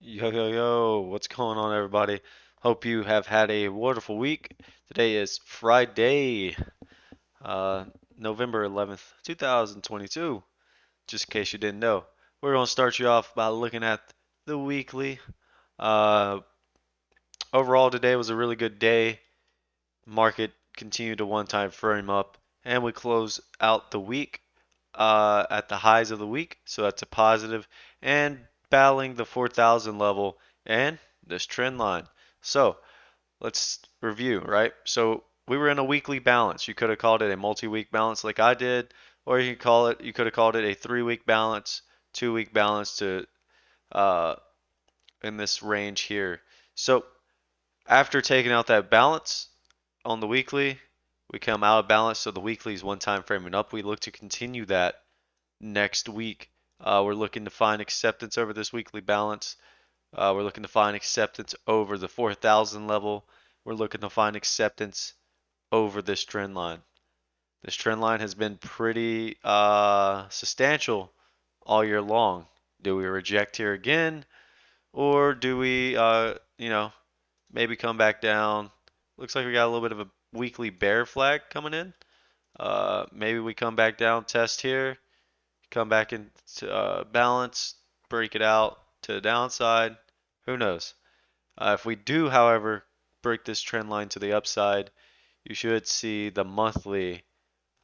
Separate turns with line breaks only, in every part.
Yo, yo, yo, what's going on, everybody? Hope you have had a wonderful week. Today is Friday, uh, November 11th, 2022, just in case you didn't know. We're going to start you off by looking at the weekly. Uh, Overall, today was a really good day. Market continued to one-time frame up, and we close out the week at the highs of the week, so that's a positive, and battling the 4,000 level and this trend line. So let's review, right? So we were in a weekly balance. You could have called it a multi-week balance like I did, or you could have called it a 3-week balance, 2-week balance to uh, in this range here. So after taking out that balance on the weekly, we come out of balance. So the weekly is one time framing up. We look to continue that next week. We're looking to find acceptance over this weekly balance. We're looking to find acceptance over the 4,000 level. We're looking to find acceptance over this trend line. This trend line has been pretty substantial all year long. Do we reject here again, or do we, maybe come back down? Looks like we got a little bit of a weekly bear flag coming in. Maybe we come back down, test here, come back into balance, break it out to the downside. Who knows? If we do, however, break this trend line to the upside, you should see the monthly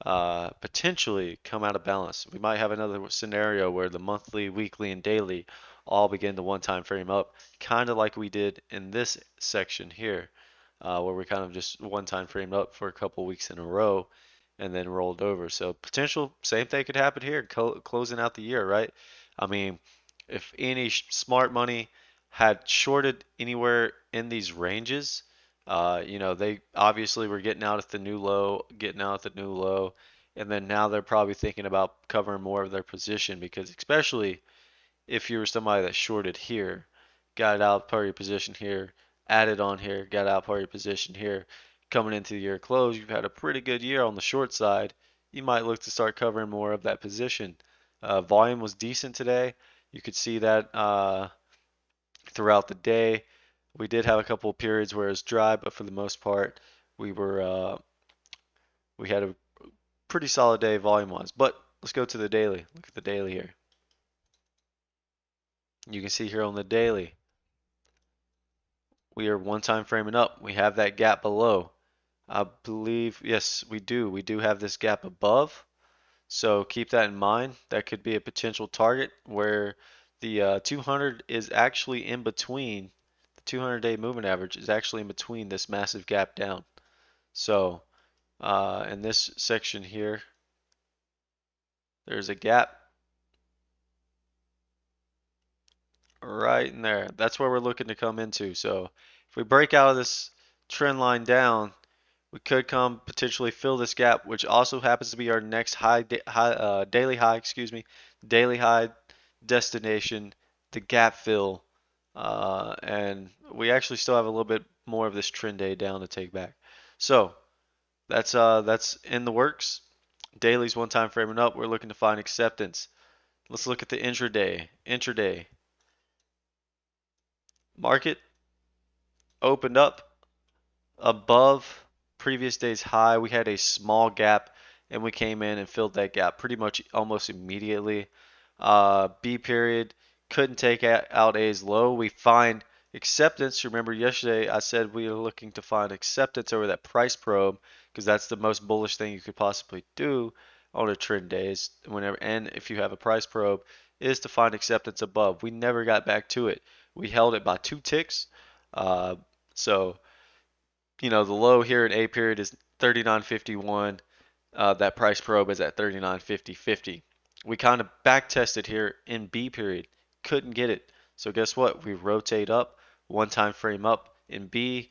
potentially come out of balance. We might have another scenario where the monthly, weekly, and daily all begin to one time frame up, kind of like we did in this section here, where we kind of just one time framed up for a couple weeks in a row and then rolled over. So potential same thing could happen here, closing out the year, right? I mean, if any smart money had shorted anywhere in these ranges, they obviously were getting out at the new low, getting out at the new low, and then now they're probably thinking about covering more of their position because especially if you were somebody that shorted here, got out part of your position here, added on here, got out part of your position here, coming into the year close, you've had a pretty good year on the short side. You might look to start covering more of that position. Volume was decent today. You could see that throughout the day. We did have a couple of periods where it was dry, but for the most part, we were we had a pretty solid day volume wise. But let's go to the daily. Look at the daily here. You can see here on the daily, we are one time framing up. We have that gap below. I believe, yes, we do. We do have this gap above. So keep that in mind. That could be a potential target where the 200 is actually in between. The 200-day moving average is actually in between this massive gap down. So in this section here, there's a gap right in there. That's where we're looking to come into. So if we break out of this trend line down, we could come potentially fill this gap, which also happens to be our next daily high, excuse me, daily high destination, the gap fill. And we actually still have a little bit more of this trend day down to take back. So that's in the works. Daily's one time framing up. We're looking to find acceptance. Let's look at the intraday. Intraday market opened up above previous day's high. We had a small gap and we came in and filled that gap pretty much almost immediately. B period couldn't take out A's low. We find acceptance. Remember yesterday I said we were looking to find acceptance over that price probe because that's the most bullish thing you could possibly do on a trend days whenever, and if you have a price probe is to find acceptance above. We never got back to it. We held it by 2 ticks. Uh, so the low here in A period is 39.51. That price probe is at 39.50.50. We kind of back tested here in B period, couldn't get it. So guess what? We rotate up, one time frame up in B.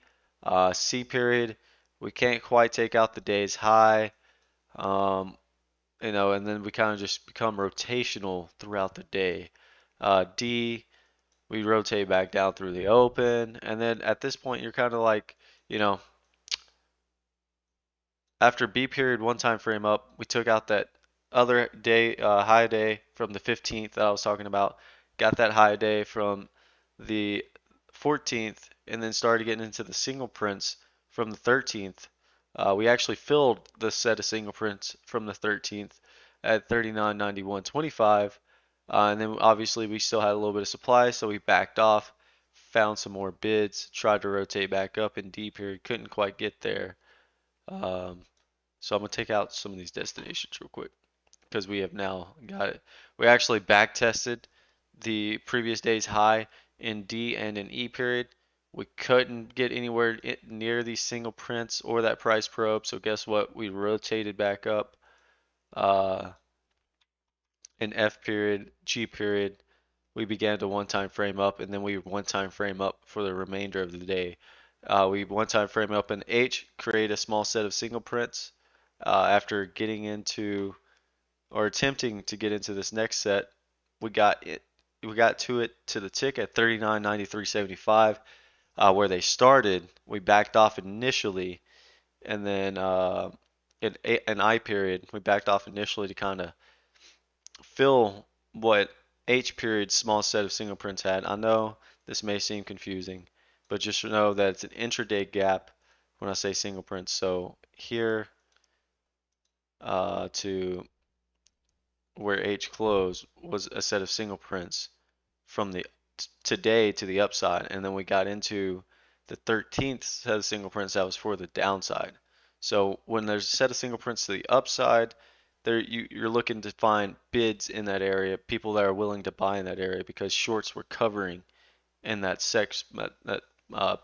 C period, we can't quite take out the day's high. Um, and then we kind of just become rotational throughout the day. D, we rotate back down through the open, and then at this point, you're kind of like, you know, after B period one time frame up, we took out that other day high day from the 15th that I was talking about. Got that high day from the 14th, and then started getting into the single prints from the 13th. We actually filled the set of single prints from the 13th at 39.91.25, and then obviously we still had a little bit of supply, so we backed off, found some more bids, tried to rotate back up in D period, couldn't quite get there. Um, so I'm gonna take out some of these destinations real quick because we have now got it. We actually back tested the previous day's high in D and in E period. We couldn't get anywhere near these single prints or that price probe. So guess what? We rotated back up uh, in F period, G period. We began to one time frame up, and then we one time frame up for the remainder of the day. We one time frame up in H, create a small set of single prints. After getting into or attempting to get into this next set, we got it. We got to it to the tick at 39.93.75, where they started. We backed off initially, and then in an I period, we backed off initially to kind of fill what H period small set of single prints had. I know this may seem confusing, but just know that it's an intraday gap when I say single prints. So here to where H closed was a set of single prints from the today to the upside, and then we got into the 13th set of single prints that was for the downside. So when there's a set of single prints to the upside, you're looking to find bids in that area, people that are willing to buy in that area because shorts were covering in that uh,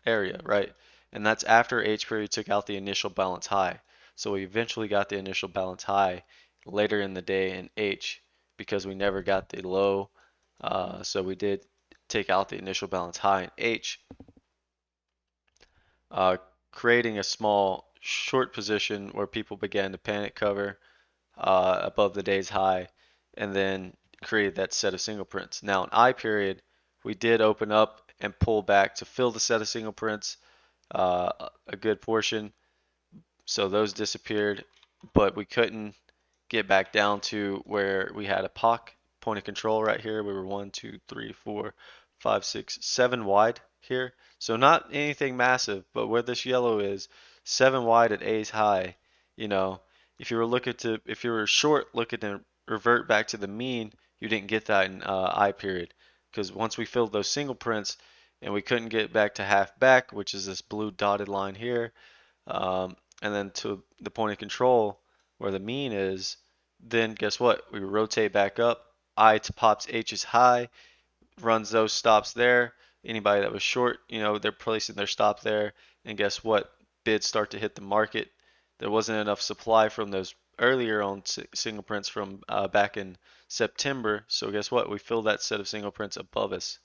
area, right? And that's after H period took out the initial balance high. So we eventually got the initial balance high later in the day in H because we never got the low. So we did take out the initial balance high in H, uh, creating a small short position where people began to panic cover above the day's high and then created that set of single prints. Now in I period, we did open up and pull back to fill the set of single prints a good portion. So those disappeared, but we couldn't get back down to where we had a POC point of control right here. We were 1, 2, 3, 4, 5, 6, 7 wide here. So not anything massive, but where this yellow is, 7 wide at A's high. You know, if you were short looking to revert back to the mean, you didn't get that in I period. Because once we filled those single prints and we couldn't get back to half back, which is this blue dotted line here, and then to the point of control where the mean is, then guess what? We rotate back up. I to pops H is high, runs those stops there. Anybody that was short, they're placing their stop there. And guess what? Bids start to hit the market. There wasn't enough supply from those earlier on single prints from back in September. So guess what? We filled that set of single prints above us.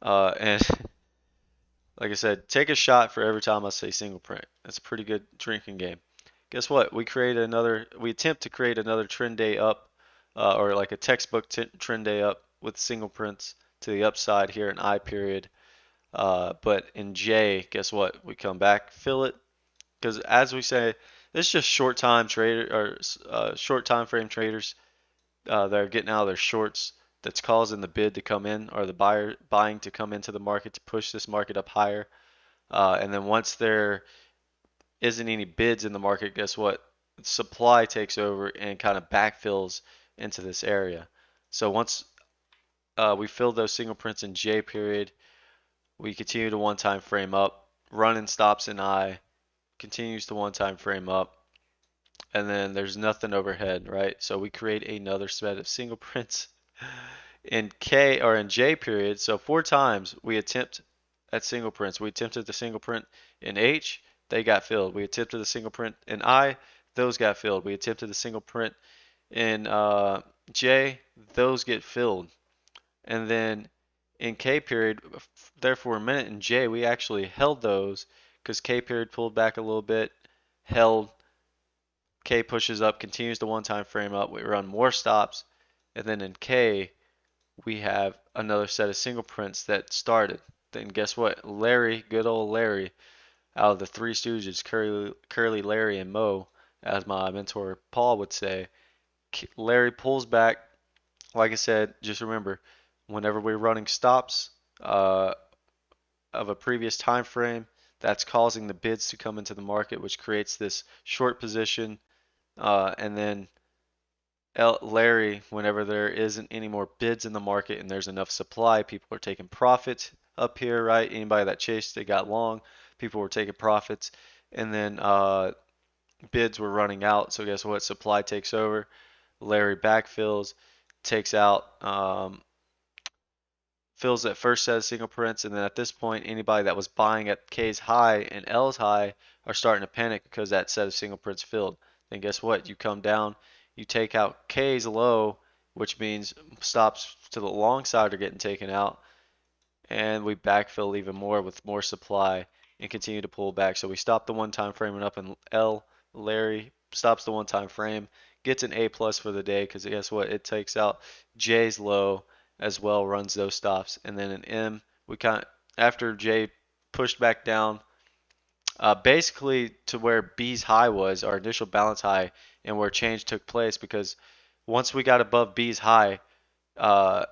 And like I said, take a shot for every time I say single print. That's a pretty good drinking game. Guess what? We attempt to create another trend day up, or like a textbook trend day up with single prints to the upside here in I period. But in J, guess what? We come back, fill it, because as we say, it's just short time frame traders that are getting out of their shorts that's causing the bid to come in or the buyer buying to come into the market to push this market up higher. And then once there isn't any bids in the market, guess what? Supply takes over and kind of backfills into this area. So once we fill those single prints in J period, we continue to one time frame up, running stops in I, continues to one time frame up, and then there's nothing overhead, right? So we create another set of single prints in K or in J period. So 4 times we attempt at single prints. We attempted the single print in H, they got filled. We attempted the single print in I, those got filled. We attempted the single print in J, those get filled. And then in K period, there for a minute in J, we actually held those because K period pulled back a little bit, held. K pushes up, continues the one time frame up. We run more stops. And then in K, we have another set of single prints that started. Then guess what? Larry, good old Larry, out of the Three Stooges, Curly, Larry, and Moe, as my mentor Paul would say, Larry pulls back. Like I said, just remember, whenever we're running stops uh, of a previous time frame, that's causing the bids to come into the market, which creates this short position. And then Larry, whenever there isn't any more bids in the market and there's enough supply, people are taking profits up here, right? Anybody that chased, they got long, people were taking profits. And then bids were running out. So guess what? Supply takes over. Larry backfills, takes out, fills that first set of single prints, and then at this point, anybody that was buying at K's high and L's high are starting to panic because that set of single prints filled. Then guess what? You come down, you take out K's low, which means stops to the long side are getting taken out, and we backfill even more with more supply and continue to pull back. So we stop the one time frame and up in L. Larry stops the one time frame, gets an A plus for the day because guess what? It takes out J's low as well, runs those stops, and then an M. We kind of, after J pushed back down, basically to where B's high was, our initial balance high, and where change took place because once we got above B's high, uh,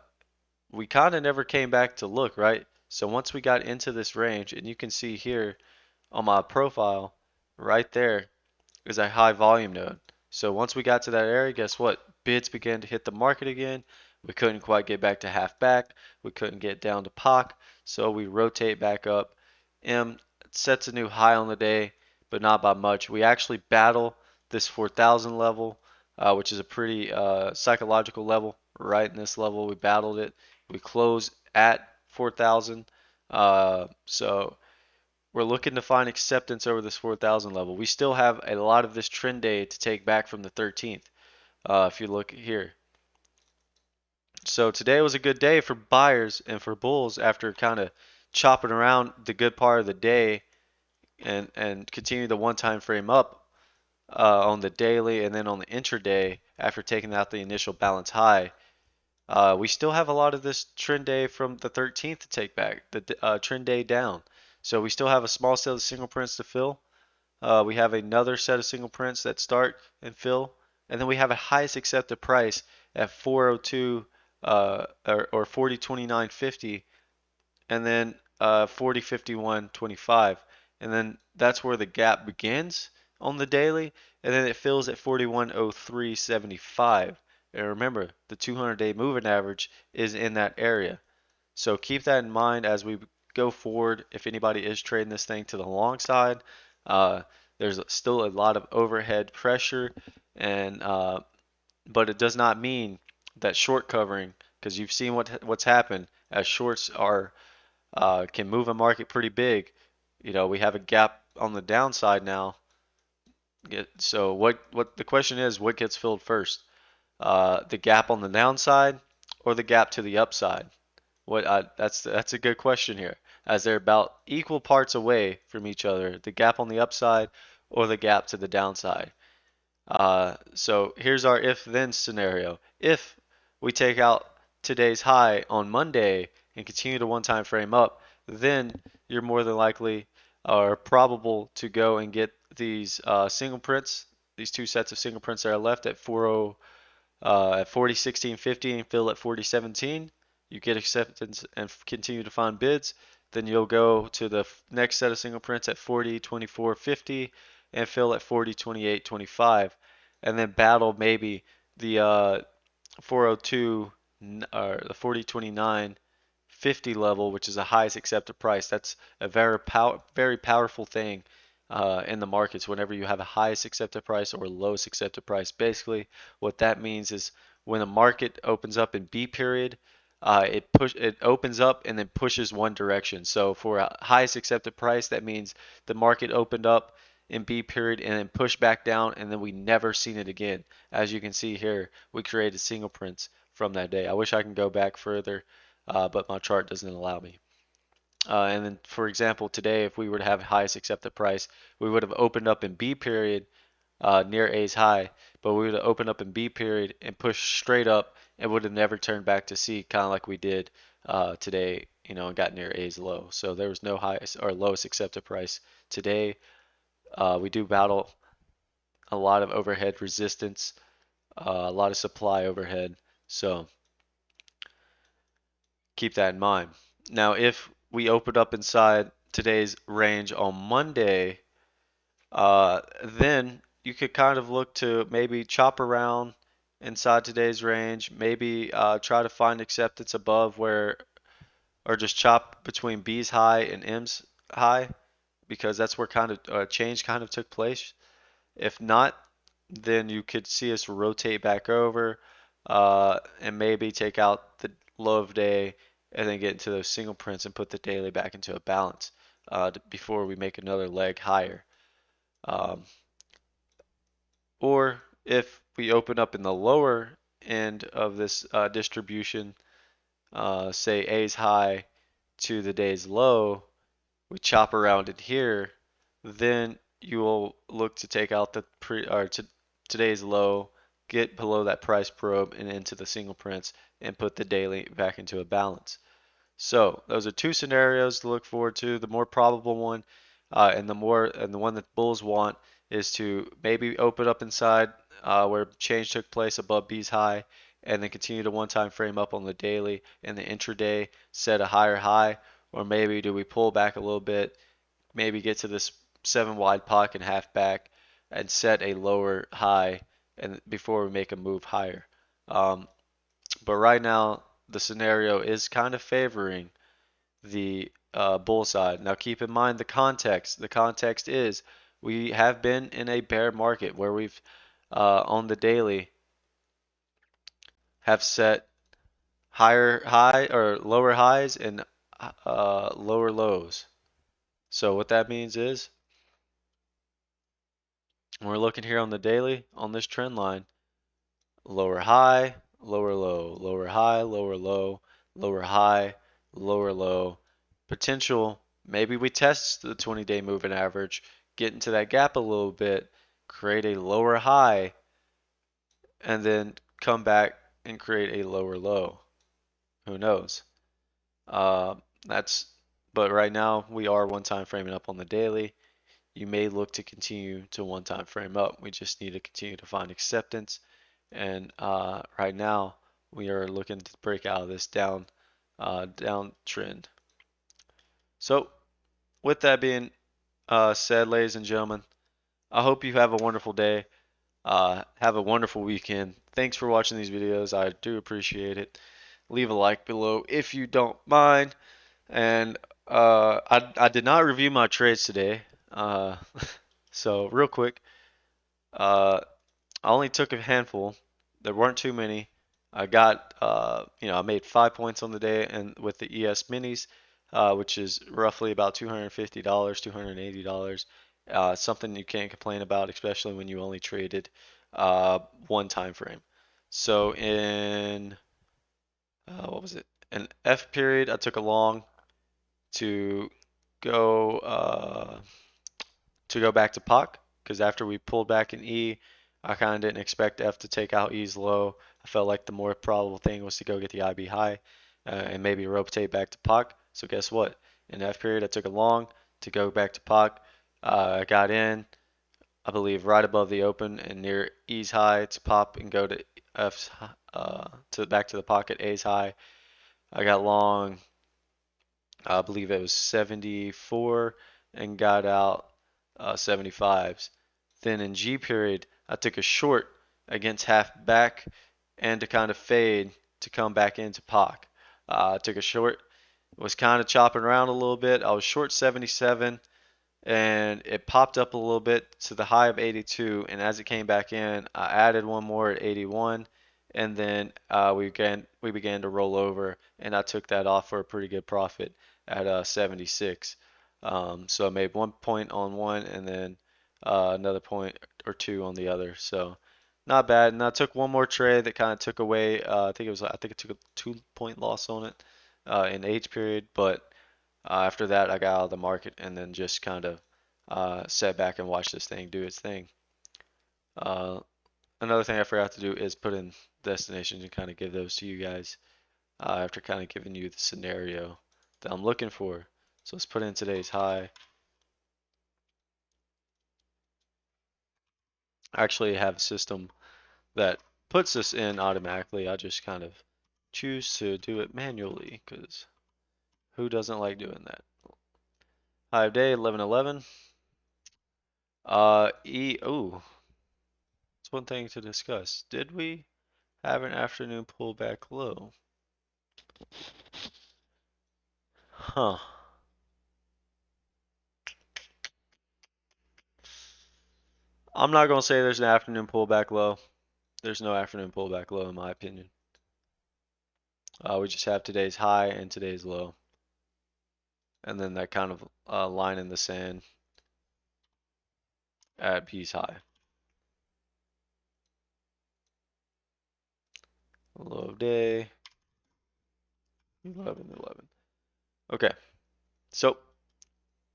we kind of never came back to look, right? So once we got into this range, and you can see here on my profile, right there is a high volume node. So once we got to that area, guess what? Bids began to hit the market again. We couldn't quite get back to half back. We couldn't get down to POC. So we rotate back up. M sets a new high on the day, but not by much. We actually battle this 4,000 level, which is a pretty psychological level. Right in this level, we battled it. We close at 4,000. So we're looking to find acceptance over this 4,000 level. We still have a lot of this trend day to take back from the 13th. If you look here. So today was a good day for buyers and for bulls after kind of chopping around the good part of the day and continue the one time frame up on the daily and then on the intraday after taking out the initial balance high. We still have a lot of this trend day from the 13th to take back, the trend day down. So we still have a small set of single prints to fill. We have another set of single prints that start and fill, and then we have a highest accepted price at 402 or 4029.50, and then 4051.25, and then that's where the gap begins on the daily, and then it fills at 4103.75. And remember, the 200-day moving average is in that area. So keep that in mind as we go forward. If anybody is trading this thing to the long side, uh, there's still a lot of overhead pressure, and but it does not mean that short covering, because you've seen what's happened as shorts are can move a market pretty big. You know, we have a gap on the downside now. So what the question is, what gets filled first? The gap on the downside or the gap to the upside? That's a good question here, as they're about equal parts away from each other, the gap on the upside or the gap to the downside. So here's our if-then scenario. If we take out today's high on Monday and continue to one-time frame up, then you're more than likely or probable to go and get these single prints, these two sets of single prints that are left at 40 at 4016.50 and fill at 4017. You get acceptance and continue to find bids. Then you'll go to the next set of single prints at 4024.50 and fill at 4028.25, and then battle maybe the 402 or the 4029.50 level, which is the highest accepted price. That's a very powerful thing in the markets whenever you have a highest accepted price or lowest accepted price. Basically, what that means is when the market opens up in B period, it opens up and then pushes one direction. So for a highest accepted price, that means the market opened up in B period and then pushed back down, and then we never seen it again. As you can see here, we created single prints from that day. I wish I can go back further, but my chart doesn't allow me. And then, for example, today, if we were to have highest accepted price, we would have opened up in B period near A's high, but we would have opened up in B period and pushed straight up and would have never turned back to C, kind of like we did today, you know, and got near A's low. So there was no highest or lowest accepted price today. We do battle a lot of overhead resistance, a lot of supply overhead. So keep that in mind. Now, if we open up inside today's range on Monday, then you could kind of look to maybe chop around inside today's range, maybe try to find acceptance above where, or just chop between B's high and M's high, because that's where kind of change kind of took place. If not, then you could see us rotate back over and maybe take out the low of day and then get into those single prints and put the daily back into a balance before we make another leg higher. Um, or if we open up in the lower end of this distribution, say A's high to the day's low, we chop around it here, then you will look to take out the today's low, get below that price probe and into the single prints and put the daily back into a balance. So those are two scenarios to look forward to. The more probable one, and the one that bulls want is to maybe open up inside where change took place above B's high, and then continue to one-time frame up on the daily and the intraday, set a higher high, or maybe do we pull back a little bit, maybe get to this 7 wide pocket and half back, and set a lower high, and before we make a move higher. Um, but right now, the scenario is kind of favoring the bull side. Now, keep in mind the context. The context is we have been in a bear market where we've, on the daily, have set higher high or lower highs and lower lows. So what that means is when we're looking here on the daily on this trend line, lower high, lower low, lower high, lower low, lower high, lower low. Potential, maybe we test the 20-day moving average, get into that gap a little bit, create a lower high, and then come back and create a lower low. Who knows? Uh, that's, but right now we are one time framing up on the daily. You may look to continue to one time frame up. We just need to continue to find acceptance. And right now, we are looking to break out of this downtrend. So, with that being said, ladies and gentlemen, I hope you have a wonderful day. Have a wonderful weekend. Thanks for watching these videos. I do appreciate it. Leave a like below if you don't mind. And I did not review my trades today. Uh, so, real quick, uh, I only took a handful. There weren't too many. I got, I made 5 points on the day, and with the ES minis, which is roughly about $250, $280. Something you can't complain about, especially when you only traded one time frame. So in what was it? An F period, I took a long to go back to POC because after we pulled back in E, I kind of didn't expect F to take out E's low. I felt like the more probable thing was to go get the IB high and maybe rotate back to POC. So guess what? In F period, I took a long to go back to POC. I got in, I believe, right above the open and near E's high to pop and go to F's to back to the pocket A's high. I got long, I believe it was 74 and got out 75s. Then in G period, I took a short against half back and to kind of fade to come back into POC. I took a short, was kind of chopping around a little bit. I was short 77 and it popped up a little bit to the high of 82. And as it came back in, I added one more at 81, and then we began to roll over, and I took that off for a pretty good profit at 76. So I made 1 point on one, and then another point or two on the other. So not bad. And I took one more trade that kind of took away. I think it took a 2 point loss on it in H period, but after that, I got out of the market and then just kind of sat back and watched this thing do its thing. Uh, Another thing I forgot to do is put in destinations and kind of give those to you guys after kind of giving you the scenario that I'm looking for. So let's put in today's high. I actually have a system that puts this in automatically. I just kind of choose to do it manually because who doesn't like doing that? High of day 11:11. Ooh, it's one thing to discuss. Did we have an afternoon pullback low? Huh. I'm not gonna say there's an afternoon pullback low. There's no afternoon pullback low in my opinion. We just have today's high and today's low, and then that kind of line in the sand at P's high. Low of day 11:11. Okay, so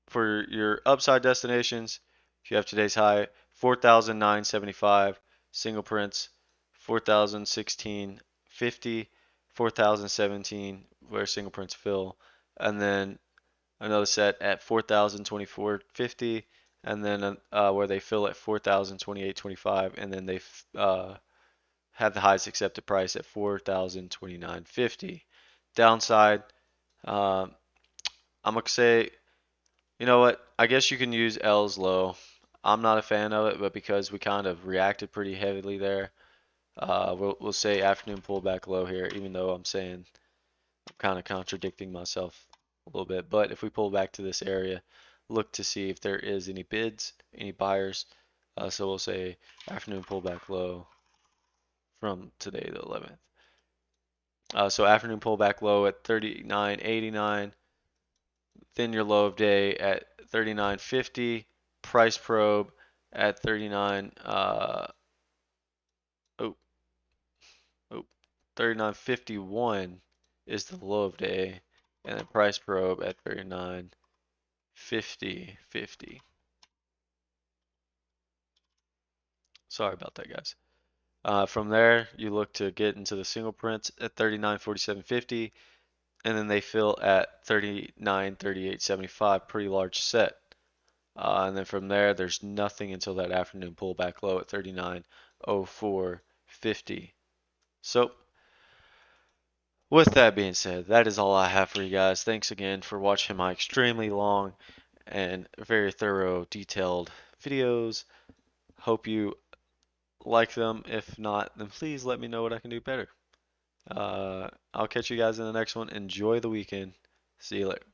for your upside destinations, if you have today's high 4,975, single prints 4,016.50, 4,017 where single prints fill, and then another set at 4,024.50, and then where they fill at 4,028.25, and then they have the highest accepted price at 4,029.50. Downside, um, I'm gonna say, you know what? I guess you can use L's low. I'm not a fan of it, but because we kind of reacted pretty heavily there, we'll say afternoon pullback low here, even though I'm saying I'm kind of contradicting myself a little bit. But if we pull back to this area, look to see if there is any bids, any buyers. So we'll say afternoon pullback low from today, the 11th. So afternoon pullback low at 39.89, then your low of day at 39.50, price probe at 39 oh oh 39.51 is the low of day, and then price probe at 39.50. Sorry about that, guys. From there, you look to get into the single prints at 39.47.50, and then they fill at 39.38.75, pretty large set. And then from there, there's nothing until that afternoon pullback low at 39.04.50. So, with that being said, that is all I have for you guys. Thanks again for watching my extremely long and very thorough, detailed videos. Hope you like them. If not, then please let me know what I can do better. I'll catch you guys in the next one. Enjoy the weekend. See you later.